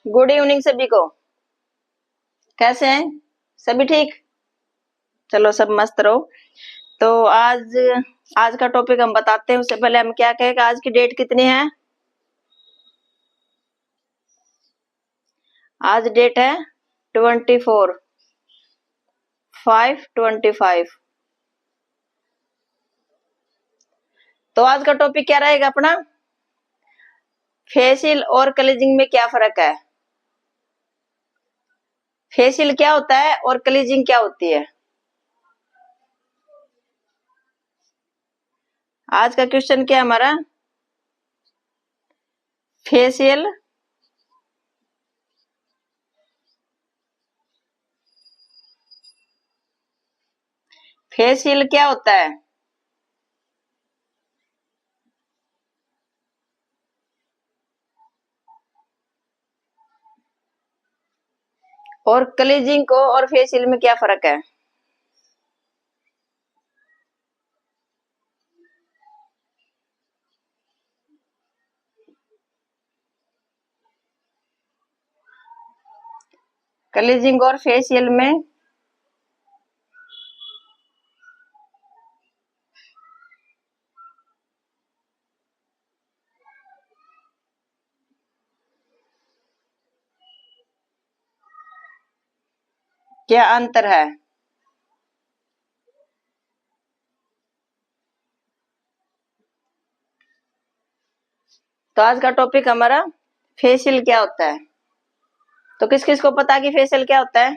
Good evening सभी को। कैसे हैं सभी? ठीक, चलो सब मस्त रहो। तो आज का टॉपिक हम बताते हैं। उससे पहले हम क्या कहें कि आज की डेट कितनी है? आज डेट है 24/5/25। तो आज का टॉपिक क्या रहेगा अपना? फेशियल और क्लीजिंग में क्या फर्क है? फेशियल क्या होता है और क्लीजिंग क्या होती है? आज का क्वेश्चन क्या है हमारा? फेशियल फेशियल क्या होता है और क्लीजिंग को और फेशियल में क्या फर्क है? क्लीजिंग और फेशियल में क्या अंतर है? तो आज का टॉपिक हमारा फेशियल क्या होता है। तो किस किस को पता कि फेशियल क्या होता है?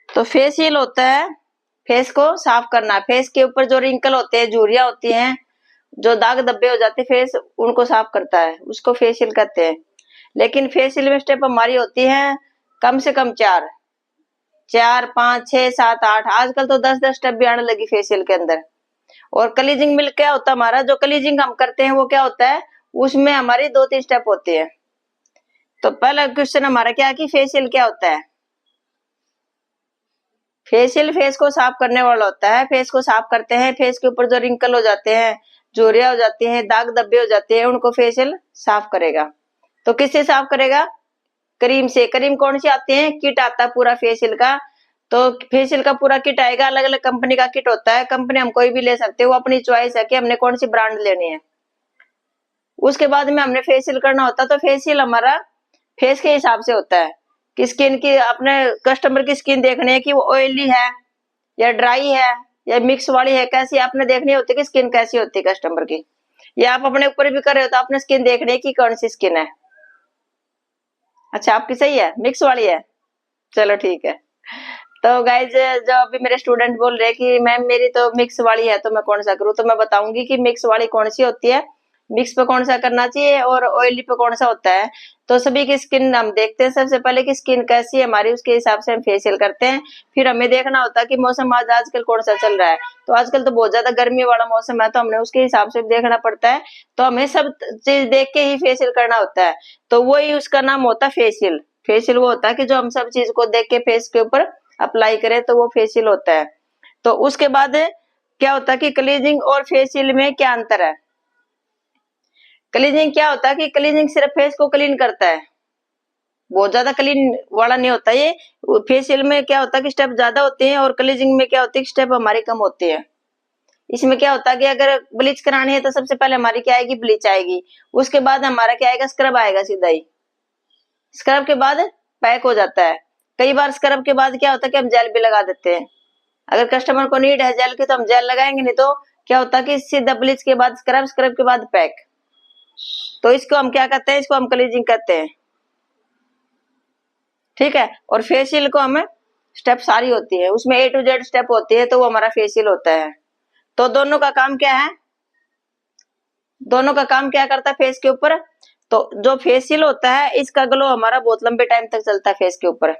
तो फेशियल होता है फेस को साफ करना। फेस के ऊपर जो रिंकल होते हैं, झुर्रियां होती हैं, जो दाग धब्बे हो जाते हैं फेस, उनको साफ करता है, उसको फेशियल कहते हैं। लेकिन फेशियल में स्टेप हमारी होती है कम से कम 4, 5, 6, 7, 8, आजकल तो 10-10 स्टेप भी आने लगी फेशियल के अंदर। और क्लीजिंग मिल्क क्या होता है हमारा? जो क्लीजिंग हम करते हैं वो क्या होता है? उसमें हमारी 2-3 स्टेप होते हैं। तो पहला क्वेश्चन हमारा क्या है कि फेशियल क्या होता है? फेशियल फेस को साफ करने वाला होता है। फेस को साफ करते हैं, फेस के ऊपर जो रिंकल हो जाते हैं, झुर्रियां हो जाती हैं, दाग धब्बे हो जाते हैं, उनको फेशियल साफ करेगा। तो किससे साफ करेगा? क्रीम से। क्रीम कौन सी आती है? किट आता है पूरा फेशियल का। तो फेशियल का पूरा किट आएगा, अलग अलग कंपनी का किट होता है। कंपनी हम कोई भी ले सकते हैं, वो अपनी चॉइस है कि हमने कौन सी ब्रांड लेनी है। उसके बाद में हमने फेशियल करना होता है। तो फेशियल हमारा फेस के हिसाब से होता है कि स्किन की, अपने कस्टमर की स्किन देखनी है कि वो ऑयली है या ड्राई है या मिक्स वाली है, कैसी आपने देखनी होती है कि स्किन कैसी होती है कस्टमर की। या आप अपने ऊपर भी कर रहे हो तो आपने स्किन देखनी है कि कौन सी स्किन है। अच्छा, आपकी सही है, मिक्स वाली है, चलो ठीक है। तो गाइज, जो अभी मेरे स्टूडेंट बोल रहे हैं कि मैम मेरी तो मिक्स वाली है तो मैं कौन सा करूँ, तो मैं बताऊंगी कि मिक्स वाली कौन सी होती है, मिक्स पे कौन सा करना चाहिए और ऑयली पे कौन सा होता है। तो सभी की स्किन हम देखते हैं सबसे पहले कि स्किन कैसी है हमारी, उसके हिसाब से हम फेशियल करते हैं। फिर हमें देखना होता है कि मौसम आज आजकल कौन सा चल रहा है। तो आजकल तो बहुत ज्यादा गर्मी वाला मौसम है, तो हमने उसके हिसाब से देखना पड़ता है। तो हमें सब चीज देख के ही फेशियल करना होता है। तो वही उसका नाम होता है फेशियल। फेशियल वो होता है कि जो हम सब चीज को देख के फेस के ऊपर अप्लाई करें, तो वो फेशियल होता है। तो उसके बाद क्या होता है कि क्लीजिंग और फेशियल में क्या अंतर है? क्लीजिंग क्या होता है कि क्लीजिंग सिर्फ फेस को क्लीन करता है, बहुत ज्यादा क्लीन वाला नहीं होता ये। फेशियल में क्या होता है कि स्टेप ज्यादा होते हैं और क्लीजिंग में क्या होती है स्टेप हमारे कम होते हैं। इसमें क्या होता है कि अगर ब्लीच करानी है तो सबसे पहले हमारी क्या आएगी? ब्लीच आएगी। उसके बाद हमारा क्या आएगा? स्क्रब आएगा सीधा ही। स्क्रब के बाद पैक हो जाता है। कई बार स्क्रब के बाद क्या होता है कि हम जेल भी लगा देते हैं। अगर कस्टमर को नीड है जेल की तो हम जेल लगाएंगे, नहीं तो क्या होता है कि सीधा ब्लीच के बाद स्क्रब, स्क्रब के बाद पैक। तो इसको हम क्या कहते हैं? इसको हम क्लीजिंग कहते हैं, ठीक है। और फेशियल को हमें स्टेप सारी होती है, उसमें A to Z स्टेप होती है, तो वो हमारा फेशियल होता है। तो दोनों का काम क्या है? दोनों का काम क्या करता है फेस के ऊपर? तो जो फेशियल होता है इसका ग्लो हमारा बहुत लंबे टाइम तक चलता है फेस के ऊपर।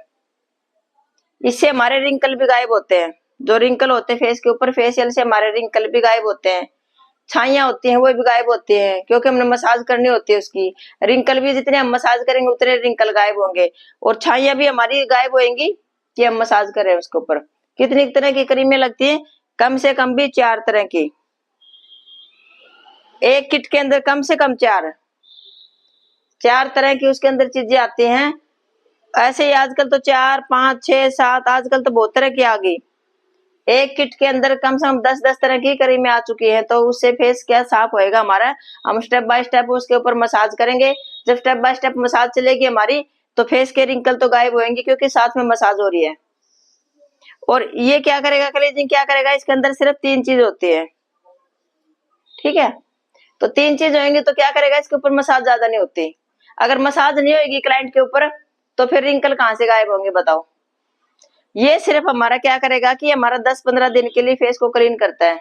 इससे हमारे रिंकल भी गायब होते हैं। जो रिंकल होते हैं फेस के ऊपर, फेशियल से हमारे रिंकल भी गायब होते हैं। छाइयां होती हैं वो भी गायब होती हैं, क्योंकि हमने मसाज करनी होती है उसकी। रिंकल भी जितने हम मसाज करेंगे उतने रिंकल गायब होंगे, और छाइयां भी हमारी गायब होंगी कि हम मसाज करें उसके ऊपर। कितनी तरह की क्रीमें लगती हैं? कम से कम भी 4 तरह की। एक किट के अंदर कम से कम चार तरह की उसके अंदर चीजें आती हैं। ऐसे ही आजकल तो 4, 5, 6, 7 आजकल तो बहुत तरह की आ गई। एक किट के अंदर कम से कम 10 तरह की क्रीमें आ चुकी हैं। तो उससे फेस क्या साफ होएगा हमारा। हम स्टेप बाय स्टेप उसके ऊपर मसाज करेंगे। जब स्टेप बाय स्टेप मसाज चलेगी हमारी, तो फेस के रिंकल तो गायब होंगे क्योंकि साथ में मसाज हो रही है। और ये क्या करेगा, क्लीजिंग क्या करेगा, इसके अंदर सिर्फ 3 चीज होती है, ठीक है। तो 3 चीज होंगी तो क्या करेगा, इसके ऊपर मसाज ज्यादा नहीं होती। अगर मसाज नहीं होगी क्लाइंट के ऊपर, तो फिर रिंकल कहां से गायब होंगे बताओ। ये सिर्फ हमारा क्या करेगा कि हमारा 10-15 दिन के लिए फेस को क्लीन करता है।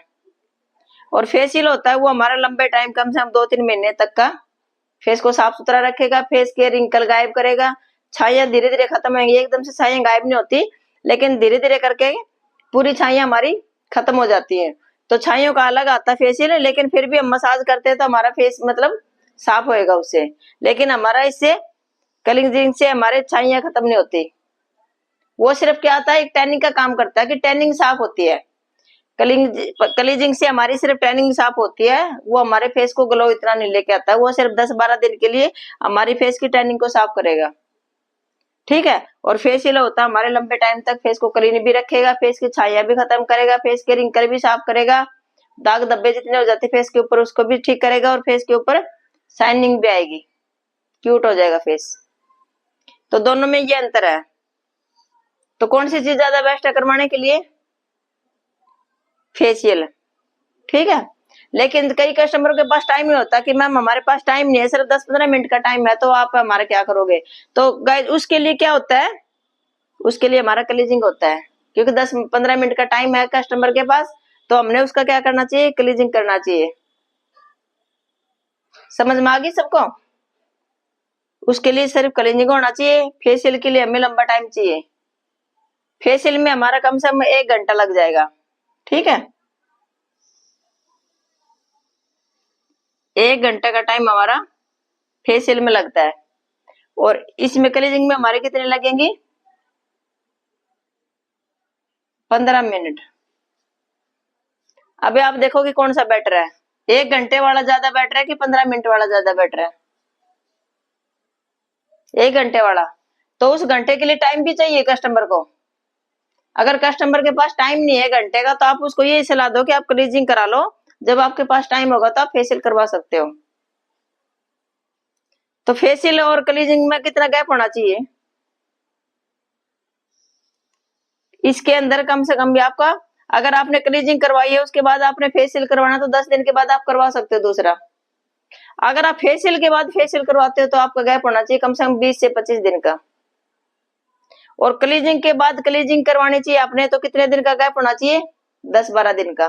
और फेशियल होता है वो हमारा लंबे टाइम, कम से कम 2-3 महीने तक का फेस को साफ सुथरा रखेगा, फेस के रिंकल गायब करेगा, छाइयां धीरे धीरे खत्म होंगी। एकदम से छाइयां गायब नहीं होती, लेकिन धीरे धीरे करके पूरी छाइयां हमारी खत्म हो जाती है। तो छाइयों का अलग आता है फेशियल, लेकिन फिर भी हम मसाज करते हैं तो हमारा फेस मतलब साफ होएगा उससे। लेकिन हमारा इससे क्लींजिंग से हमारे छाइयां खत्म नहीं होती। वो सिर्फ क्या आता है, एक टैनिंग का काम करता है कि टैनिंग साफ होती है। क्लीजिंग से हमारी सिर्फ टैनिंग साफ होती है, वो हमारे फेस को ग्लो इतना नहीं लेके आता है। वो सिर्फ 10-12 दिन के लिए हमारी फेस की टैनिंग को साफ करेगा, ठीक है। और फेशियल होता है हमारे लंबे टाइम तक फेस को क्लीन भी रखेगा, फेस की छाइयां भी खत्म करेगा, फेस के रिंकल भी साफ करेगा, दाग धब्बे जितने हो जाते फेस के ऊपर उसको भी ठीक करेगा, और फेस के ऊपर शाइनिंग भी आएगी, क्यूट हो जाएगा फेस। तो दोनों में ये अंतर है। तो कौन सी चीज ज्यादा बेस्ट है करवाने के लिए, फेशियल, ठीक है। लेकिन कई कस्टमरों के पास टाइम नहीं होता कि मैम हमारे पास टाइम नहीं है, सिर्फ 10-15 मिनट का टाइम है, तो आप हमारा क्या करोगे। तो गाइस उसके लिए क्या होता है, उसके लिए हमारा क्लीजिंग होता है। क्योंकि 10-15 मिनट का टाइम है कस्टमर के पास, तो हमने उसका क्या करना चाहिए, क्लीजिंग करना चाहिए। समझ में आ गई सबको। उसके लिए सिर्फ क्लीजिंग होना चाहिए। फेशियल के लिए हमें लंबा टाइम चाहिए। फेशियल में हमारा कम से कम 1 घंटा लग जाएगा, ठीक है। 1 घंटे का टाइम हमारा फेशियल में लगता है, और इसमें क्लीजिंग में हमारे कितने लगेंगे, 15 मिनट। अभी आप देखो कि कौन सा बेटर है, 1 घंटे वाला ज्यादा बेटर है कि 15 मिनट वाला ज्यादा बेटर है। 1 घंटे वाला। तो उस घंटे के लिए टाइम भी चाहिए कस्टमर को। अगर कस्टमर के पास टाइम नहीं है घंटे का, तो आप उसको ये सलाह दो कि आप क्लीजिंग करा लो, जब आपके पास टाइम होगा तो आप फेशियल करवा सकते हो। तो फेशियल और क्लीजिंग में कितना गैप होना चाहिए, इसके अंदर कम से कम भी आपका, अगर आपने क्लीजिंग करवाई है उसके बाद आपने फेशियल करवाना, तो 10 दिन के बाद आप करवा सकते हो दूसरा। अगर आप फेशियल के बाद फेशियल करवाते हो तो आपका गैप होना चाहिए कम से कम 20 से 25 दिन का। और क्लीजिंग के बाद क्लीजिंग करवानी चाहिए आपने, तो कितने दिन का गैप होना चाहिए, 10-12 दिन का।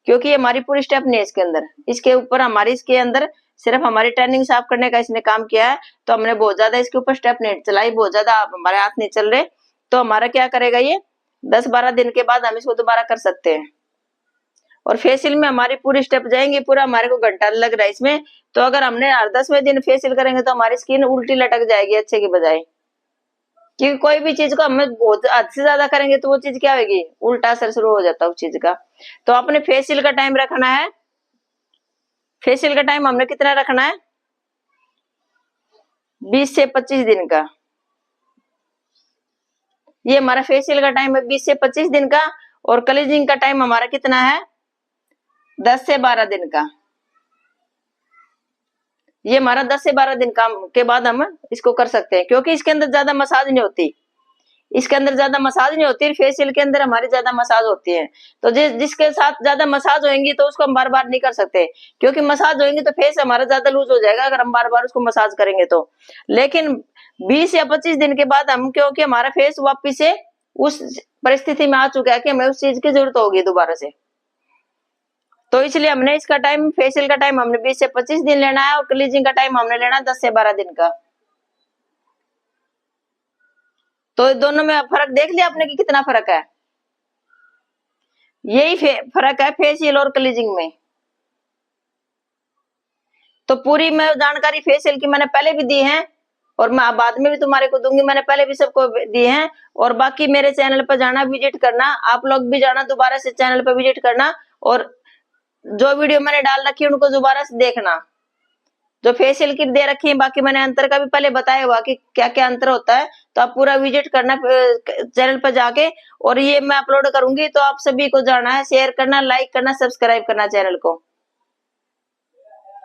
क्योंकि ये हमारी पूरी स्टेप नहीं है इसके अंदर, इसके ऊपर हमारी, इसके अंदर सिर्फ हमारी टैनिंग साफ करने का इसने काम किया है। तो हमने बहुत ज्यादा इसके ऊपर स्टेप नहीं चलाई, बहुत ज्यादा हमारे हाथ नहीं चल रहे। तो हमारा क्या करेगा, ये 10-12 दिन के बाद हम इसको दोबारा कर सकते हैं। और फेशियल में हमारी पूरी स्टेप जाएंगे, पूरा हमारे को घंटा लग रहा है इसमें। तो अगर हमने 10वें दिन फेशियल करेंगे तो हमारी स्किन उल्टी लटक जाएगी अच्छे की बजाय। क्योंकि कोई भी चीज को हमें बहुत हद से ज्यादा करेंगे तो वो चीज क्या होगी, उल्टा असर शुरू हो जाता है उस चीज का। तो अपने फेशियल का टाइम रखना है, फेशियल का टाइम हमने कितना रखना है, 20 से 25 दिन का। ये हमारा फेशियल का टाइम है 20 से 25 दिन का। और क्लीजिंग का टाइम हमारा कितना है, 10 से 12 दिन का। ये हमारा 10 से 12 दिन का के बाद हम इसको कर सकते हैं, क्योंकि इसके अंदर ज्यादा मसाज नहीं होती, इसके अंदर ज्यादा मसाज नहीं होती, फेशियल के अंदर हमारी ज्यादा मसाज होती है। तो जिसके साथ ज्यादा मसाज होंगी तो उसको हम बार बार नहीं कर सकते, क्योंकि मसाज होंगी तो फेस हमारा ज्यादा लूज हो जाएगा अगर हम बार बार उसको मसाज करेंगे तो। लेकिन 20 या 25 दिन के बाद हम, क्योंकि हमारा फेस वापिस से उस परिस्थिति में आ चुका है कि हमें उस चीज की जरूरत होगी दोबारा से, तो इसलिए हमने इसका टाइम, फेशियल का टाइम हमने 20 से 25 दिन लेना है, और क्लीजिंग का टाइम हमने लेना है 10 से 12 दिन का। तो दोनों में फर्क देख लिया आपने कि कितना फर्क है। यही फर्क है फेशियल और क्लीजिंग में। तो पूरी मैं जानकारी फेशियल की मैंने पहले भी दी है, और मैं बाद में भी तुम्हारे को दूंगी, मैंने पहले भी सबको दी है। और बाकी मेरे चैनल पर जाना, विजिट करना, आप लोग भी जाना दोबारा से चैनल पर विजिट करना, और जो वीडियो मैंने डाल रखी है उनको दोबारा से देखना। जो फेशियल किट दे रखी है, बाकी मैंने अंतर का भी पहले बताया हुआ कि क्या क्या अंतर होता है, तो आप पूरा विजिट करना चैनल पर जाके। और ये मैं अपलोड करूंगी तो आप सभी को जाना है, शेयर करना, लाइक करना, सब्सक्राइब करना चैनल को।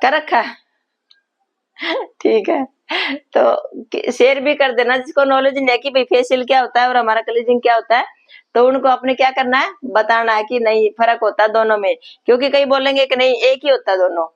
कर रखा है? ठीक है, तो शेयर भी कर देना जिसको नॉलेज नहीं है कि भाई फेशियल क्या होता है और हमारा क्लीजिंग क्या होता है, तो उनको आपने क्या करना है, बताना है कि नहीं फर्क होता है दोनों में। क्योंकि कई बोलेंगे कि नहीं एक ही होता है दोनों,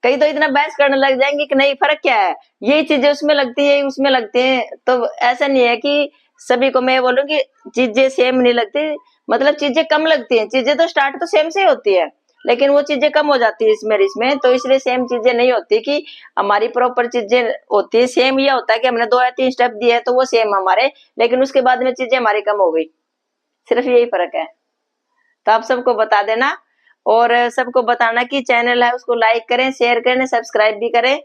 कई तो इतना बहस करने लग जाएंगे कि नहीं फर्क क्या है, यही चीजें उसमें लगती है उसमें लगती है। तो ऐसा नहीं है कि सभी को मैं बोलूंगी चीजें सेम नहीं लगती, मतलब चीजें कम लगती हैं। चीजें तो स्टार्ट तो सेम से ही होती है, लेकिन वो चीजें कम हो जाती है इसमें तो इसलिए सेम चीजें नहीं होती कि हमारी प्रॉपर चीजें होती है। सेम ये होता है कि हमने 2 या 3 स्टेप दिए तो वो सेम हमारे, लेकिन उसके बाद में चीजें हमारी कम हो गई, सिर्फ यही फर्क है। तो आप सबको बता देना और सबको बताना कि चैनल है उसको लाइक करें, शेयर करें, सब्सक्राइब भी करें।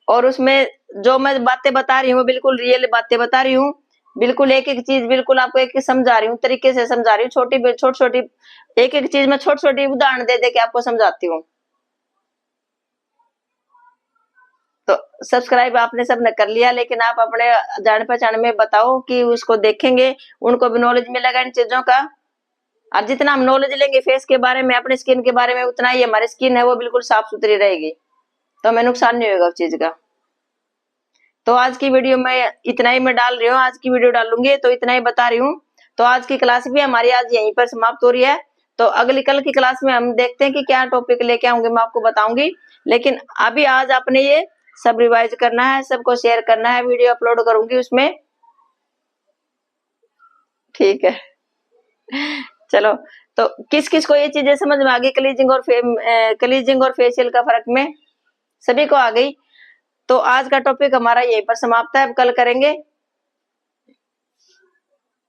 और उसमें जो मैं बातें बता रही हूँ बिल्कुल रियल बातें बता रही हूँ, बिल्कुल एक एक चीज बिल्कुल आपको एक समझा रही हूँ, तरीके से समझा रही हूँ। छोटी छोटी एक एक चीज मैं छोटी छोटी उदाहरण दे दे के आपको समझाती हूँ। तो सब्सक्राइब आपने सबने कर लिया, लेकिन आप अपने जान पहचान में बताओ कि उसको देखेंगे, उनको भी नॉलेज मिलेगा इन चीजों का। और जितना हम नॉलेज लेंगे फेस के बारे में, अपने स्किन के बारे में, उतना ही हमारी स्किन है वो बिल्कुल साफ सुथरी रहेगी, तो हमें नुकसान नहीं होगा उस चीज का। तो आज की वीडियो में इतना ही मैं डाल रही हूँ, आज की वीडियो डालूंगी तो इतना ही बता रही हूँ। तो आज की क्लास भी हमारी आज यहीं पर समाप्त हो रही है। तो अगली कल की क्लास में हम देखते हैं कि क्या टॉपिक लेके आऊंगी, मैं आपको बताऊंगी। लेकिन अभी आज आपने ये सब रिवाइज करना है, सबको शेयर करना है, वीडियो अपलोड करूंगी उसमें। ठीक है, चलो। तो किस किस को ये चीजें समझ में आ गई, क्लीजिंग और फेशियल का फर्क में सभी को आ गई। तो आज का टॉपिक हमारा यहीं पर समाप्त है, अब कल करेंगे।